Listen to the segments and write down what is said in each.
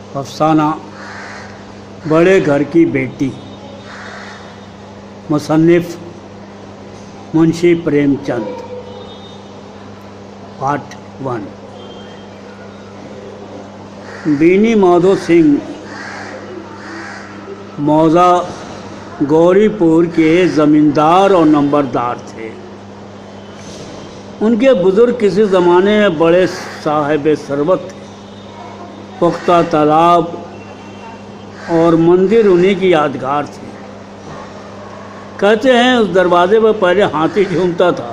अफसाना बड़े घर की बेटी। मुसन्निफ मुंशी प्रेमचंद। पार्ट 1। बीनी माधो सिंह मौजा गौरीपुर के ज़मींदार और नंबरदार थे। उनके बुज़ुर्ग किसी ज़माने में बड़े साहिब सरवत थे। पुख्ता तालाब और मंदिर उन्हीं की यादगार थी। कहते हैं उस दरवाजे पर पहले हाथी झूमता था।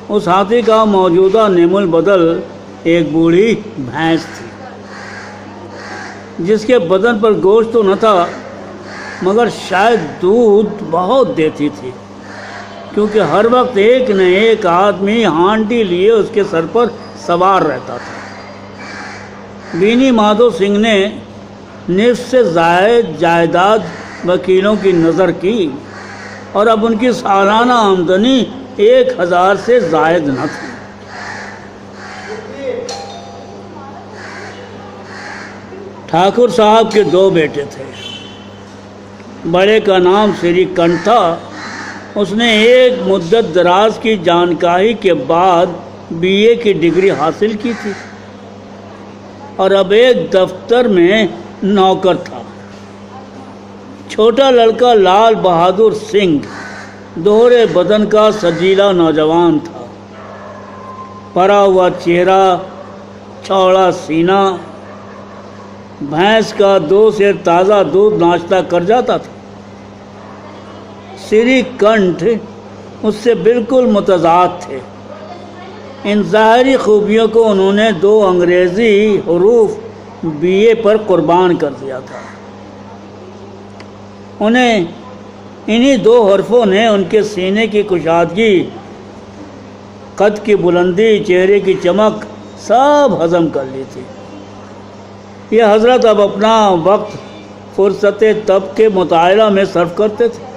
उस हाथी का मौजूदा नेमुल बदल एक बूढ़ी भैंस थी, जिसके बदन पर गोश्त तो न था, मगर शायद दूध बहुत देती थी, क्योंकि हर वक्त एक न एक आदमी हांडी लिए उसके सर पर सवार रहता था। बीनी माधो सिंह ने निफ्स से जायद जायदाद वकीलों की नज़र की और अब उनकी सालाना आमदनी 1000 से जायद न थी। ठाकुर साहब के 2 बेटे थे। बड़े का नाम श्री कंठ था। उसने एक मुद्दत दराज की जानकारी के बाद बीए की डिग्री हासिल की थी और अब एक दफ्तर में नौकर था। छोटा लड़का लाल बहादुर सिंह दोहरे बदन का सजीला नौजवान था। परा हुआ चेहरा, चौड़ा सीना, भैंस का 2 सेर ताज़ा दूध नाश्ता कर जाता था। श्री कंठ उससे बिल्कुल मुतज़ाद थे। इन ज़ाहरी खूबियों को उन्होंने 2 अंग्रेज़ी हुरूफ बीए पर कुर्बान कर दिया था। उन्हें इन्हीं 2 हरफों ने उनके सीने की कुशादगी, कद की बुलंदी, चेहरे की चमक सब हजम कर ली थी। ये हज़रत अब अपना वक्त फुर्सत तब के मुतायला में सर्फ करते थे।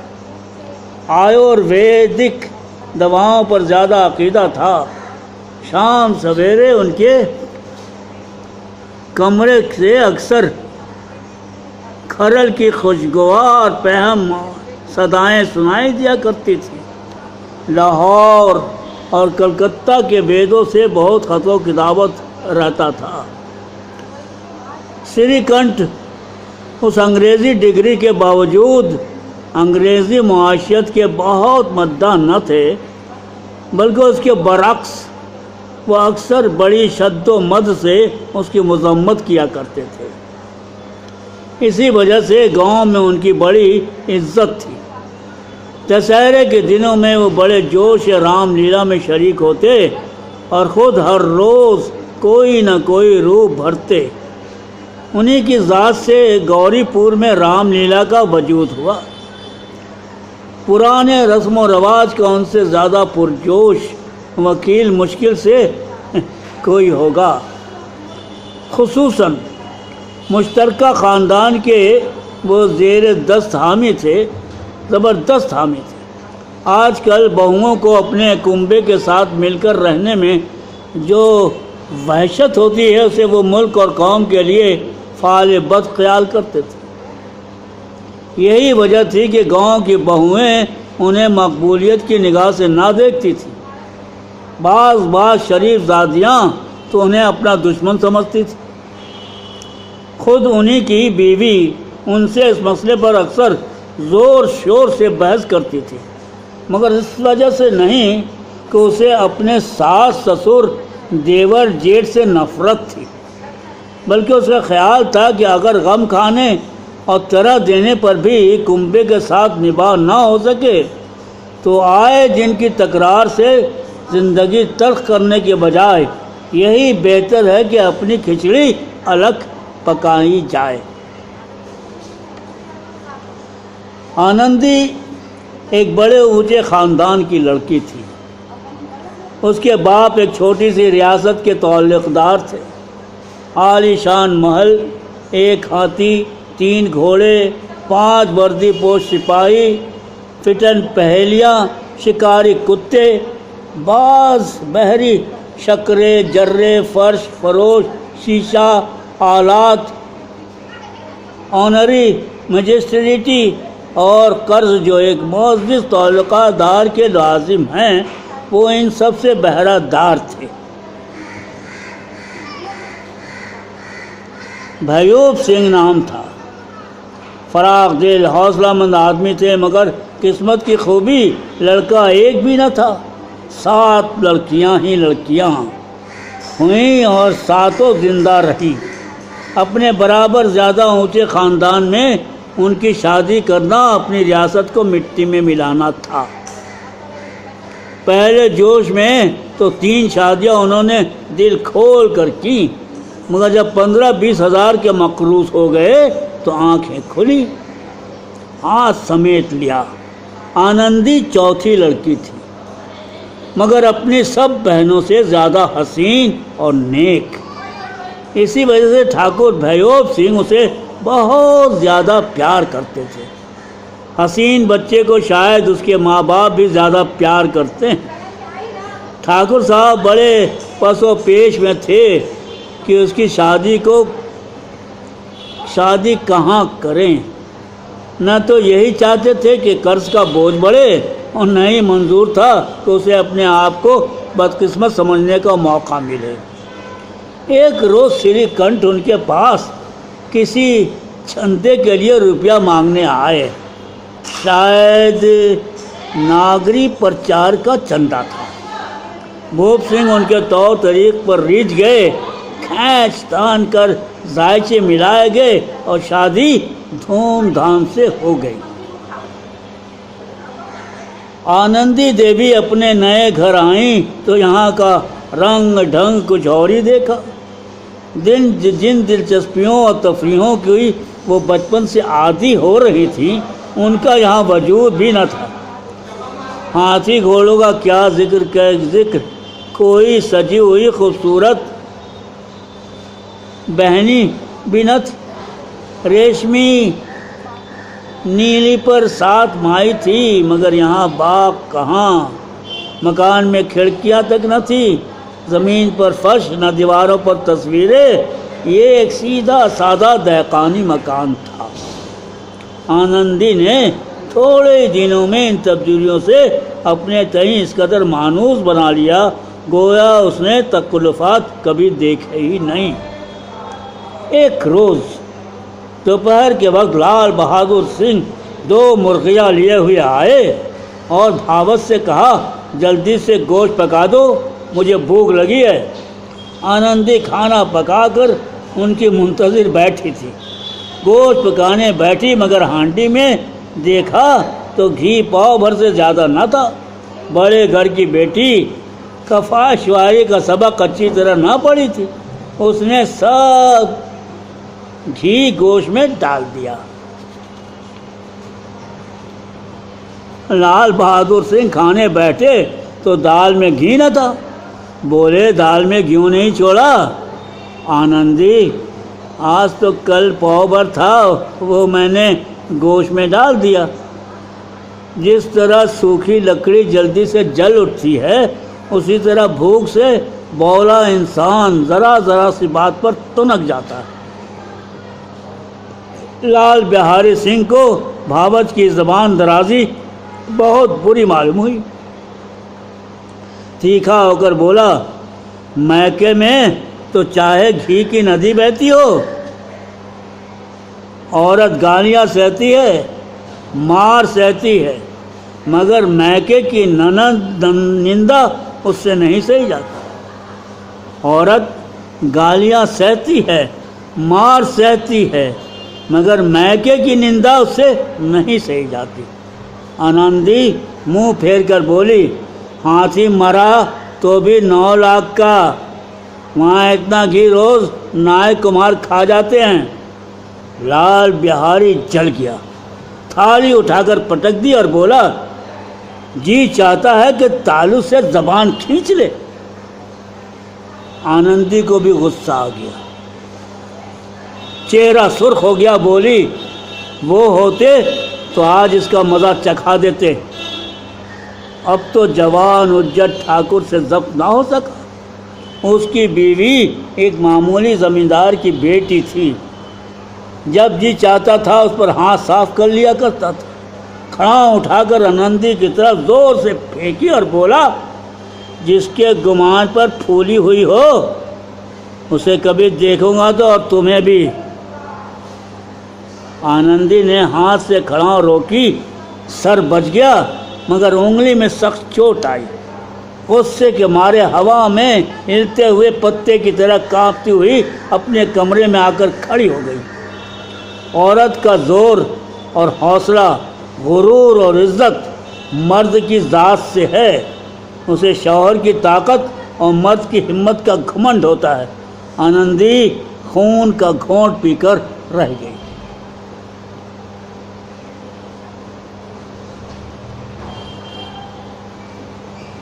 आयुर्वेदिक दवाओं पर ज़्यादा अकीदा था। शाम सवेरे उनके कमरे से अक्सर खरल की खुशगवार पहम सदाएं सुनाई दिया करती थी। लाहौर और कलकत्ता के वेदों से बहुत खतों की दावत रहता था। श्रीकंठ उस अंग्रेज़ी डिग्री के बावजूद अंग्रेज़ी मुआशियत के बहुत मद्दा न थे, बल्कि उसके बरक्स वो अक्सर बड़ी शद्दो मद से उसकी मज़म्मत किया करते थे। इसी वजह से गांव में उनकी बड़ी इज्जत थी। दशहरे के दिनों में वो बड़े जोश रामलीला में शरीक होते और ख़ुद हर रोज़ कोई न कोई रूप भरते। उन्हीं की ज़ात से गौरीपुर में रामलीला का वजूद हुआ। पुराने रस्म व रवाज का उनसे ज़्यादा पुरजोश वकील मुश्किल से कोई होगा। खुसूसन मुश्तरका ख़ानदान के वो ज़ेर दस्त हामी थे, ज़बरदस्त हामी थे। आजकल बहुओं को अपने कुंबे के साथ मिलकर रहने में जो वहशत होती है, उसे वो मुल्क और कौम के लिए फ़ाल बद ख्याल करते थे। यही वजह थी कि गांव की बहुएं उन्हें मकबूलियत की निगाह से ना देखती थी। बाज़ शरीफ ज़ादियाँ तो उन्हें अपना दुश्मन समझती थी। खुद उन्हीं की बीवी उनसे इस मसले पर अक्सर ज़ोर शोर से बहस करती थी, मगर इस वजह से नहीं कि उसे अपने सास ससुर देवर जेठ से नफ़रत थी, बल्कि उसका ख्याल था कि अगर गम खाने और तरह देने पर भी कुंबे के साथ निभा ना हो सके तो आए जिनकी तकरार से ज़िंदगी तल्ख करने के बजाय यही बेहतर है कि अपनी खिचड़ी अलग पकाई जाए। आनंदी एक बड़े ऊंचे ख़ानदान की लड़की थी। उसके बाप एक छोटी सी रियासत के तौल्लुक़दार थे। आलीशान महल, 1 हाथी, 3 घोड़े, 5 वर्दीपोश सिपाही, फिटन पहेलियाँ, शिकारी कुत्ते, बाज़ बहरी शक्रे, जर्रे, फर्श, फरोश, शीशा, आलात ऑनरी मजिस्ट्रेटी और कर्ज जो एक मुअज़्ज़िज़ तौलकादार के लाजिम हैं, वो इन सब से बहरादार थे। भैयूब सिंह नाम था। फराख दिल हौसलामंद आदमी थे, मगर किस्मत की खूबी लड़का एक भी न था। 7 लड़कियां ही लड़कियां हुईं और 7 जिंदा रही। अपने बराबर ज़्यादा ऊंचे ख़ानदान में उनकी शादी करना अपनी रियासत को मिट्टी में मिलाना था। पहले जोश में तो 3 शादियां उन्होंने दिल खोल कर की, मगर जब 15-20 हज़ार के मकरूज हो गए तो आंखें खुली, हाथ समेट लिया। आनंदी चौथी लड़की थी, मगर अपनी सब बहनों से ज़्यादा हसीन और नेक। इसी वजह से ठाकुर भैयूब सिंह उसे बहुत ज़्यादा प्यार करते थे। हसीन बच्चे को शायद उसके माँ बाप भी ज़्यादा प्यार करते हैं। ठाकुर साहब बड़े पसो पेश में थे कि उसकी शादी कहाँ करें। न तो यही चाहते थे कि कर्ज का बोझ बढ़े, और न ही मंजूर था कि उसे अपने आप को बदकिस्मत समझने का मौका मिले। एक रोज़ श्रीकंठ उनके पास किसी छंते के लिए रुपया मांगने आए। शायद नागरी प्रचार का चंदा था। भूप सिंह उनके तौर तरीक़ पर रीझ गए, खींच तान कर जायचे मिलाए गए और शादी धूमधाम से हो गई। आनंदी देवी अपने नए घर आईं तो यहाँ का रंग ढंग कुछ और ही देखा। जिन दिलचस्पियों और तफरीहों की वो बचपन से आदी हो रही थी, उनका यहाँ वजूद भी न था। हाथी घोड़ों का क्या जिक्र, कोई सजी हुई खूबसूरत बहनी भी न थी। रेशमी नीली पर 7 माही थी, मगर यहाँ बाग कहाँ। मकान में खिड़कियाँ तक न थी, ज़मीन पर फर्श, न दीवारों पर तस्वीरें। ये एक सीधा सादा दहकानी मकान था। आनंदी ने थोड़े दिनों में इन तब्दीलियों से अपने तईं इस कदर मानूस बना लिया, गोया उसने तकल्लुफ़ात कभी देखे ही नहीं। एक रोज़ दोपहर के वक्त लाल बहादुर सिंह 2 मुर्गियाँ लिए हुए आए और धावत से कहा, जल्दी से गोश्त पका दो, मुझे भूख लगी है। आनंदी खाना पकाकर उनकी मुंतज़िर बैठी थी। गोश्त पकाने बैठी, मगर हांडी में देखा तो घी पाव भर से ज़्यादा न था। बड़े घर की बेटी कफाशवारी का सबक अच्छी तरह ना पड़ी थी। उसने सब घी गोश्त में डाल दिया। लाल बहादुर सिंह खाने बैठे तो दाल में घी न था। बोले, दाल में क्यों नहीं छोड़ा? आनंदी, आज तो कल पाव भर था, वो मैंने गोश्त में डाल दिया। जिस तरह सूखी लकड़ी जल्दी से जल उठती है, उसी तरह भूख से बौला इंसान ज़रा ज़रा सी बात पर तुनक जाता है। लाल बिहारी सिंह को भावच की ज़बान दराजी बहुत बुरी मालूम हुई। तीखा होकर बोला, मैके में तो चाहे घी की नदी बहती हो, औरत गालियाँ सहती है, मार सहती है, मगर मैके की निंदा उससे नहीं सही जाती। औरत गालियाँ सहती है, मार सहती है, मगर मैके की निंदा उससे नहीं सही जाती। आनंदी मुंह फेर कर बोली, हाथी मरा तो भी 9 लाख का, वहाँ इतना घी रोज़ नायक कुमार खा जाते हैं। लाल बिहारी जल गया, थाली उठाकर पटक दी और बोला, जी चाहता है कि तालू से ज़बान खींच ले। आनंदी को भी गुस्सा आ गया, चेहरा सुर्ख हो गया। बोली, वो होते तो आज इसका मज़ा चखा देते। अब तो जवान उज्जत ठाकुर से ज़ब्त ना हो सका। उसकी बीवी एक मामूली ज़मींदार की बेटी थी। जब जी चाहता था उस पर हाथ साफ कर लिया करता था। खड़ा उठाकर आनंदी की तरफ जोर से फेंकी और बोला, जिसके गुमान पर फूली हुई हो उसे कभी देखूंगा तो और तुम्हें भी। आनंदी ने हाथ से खड़ा रोकी, सर बच गया मगर उंगली में सख्त चोट आई। गुस्से के मारे हवा में हिलते हुए पत्ते की तरह कांपती हुई अपने कमरे में आकर खड़ी हो गई। औरत का जोर और हौसला, गुरूर और इज्जत मर्द की ज़ात से है। उसे शौहर की ताकत और मर्द की हिम्मत का घमंड होता है। आनंदी खून का घोंट पीकर रह गई।